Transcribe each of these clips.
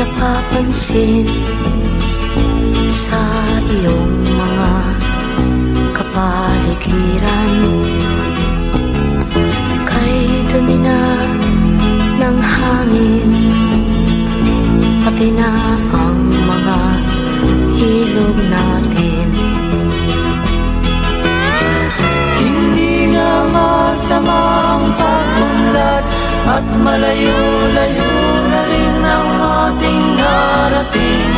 napapansin sa iyong mga kapaligiran. Kay dumi na ng hangin, pati na ang mga ilog natin. Hindi nga masama ang pag-unlad, at malayo-layo na rin ang ating narating.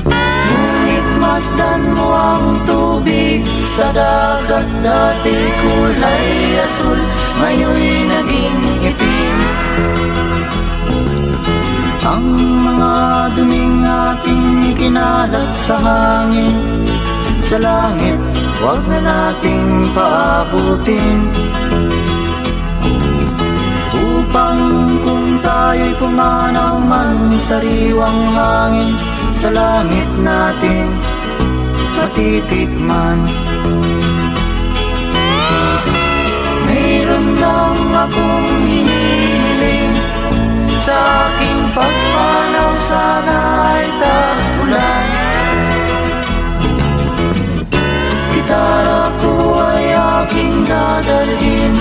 Ngunit masdan mo ang tubig sa dagat, dati kulay asul, ngayon'y naging itim. Ang mga duming ating kinalat sa hangin, sa langit, huwag na nating paabutin. Upang kung tayo'y pumanaw man sariwang hangin, sa langit natin matitikman. Mayroon lang akong hinihiling, sa aking pagpanaw sana ay tagulan. Gitara ko ay aking dadalhin,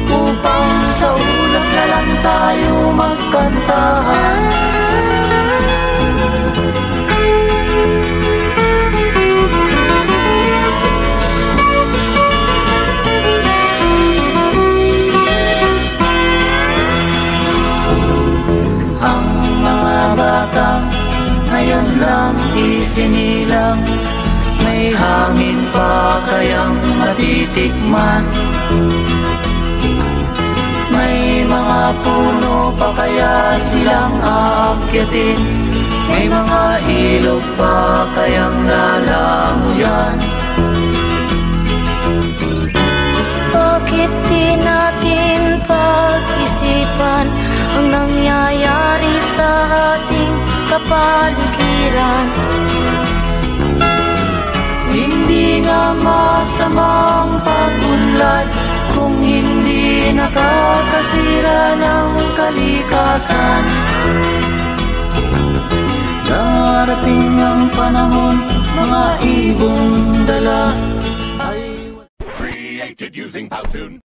upang sa ulap na lang tayo magkantahan. Ang mga batang ngayon lang isinilang, may hangin pa kayang matitikman? May mga puno pa kaya silang aakyatin? May mga ilog pa kayang lalanguyan? Bakit di natin pag-isipan ang nangyayari sa ating kapaligiran? Hindi nga masamang pag-unlad kung hindi nakakasira ng kalikasan. Darating ang panahon, mga ibong dala ay... Created using Powtoon.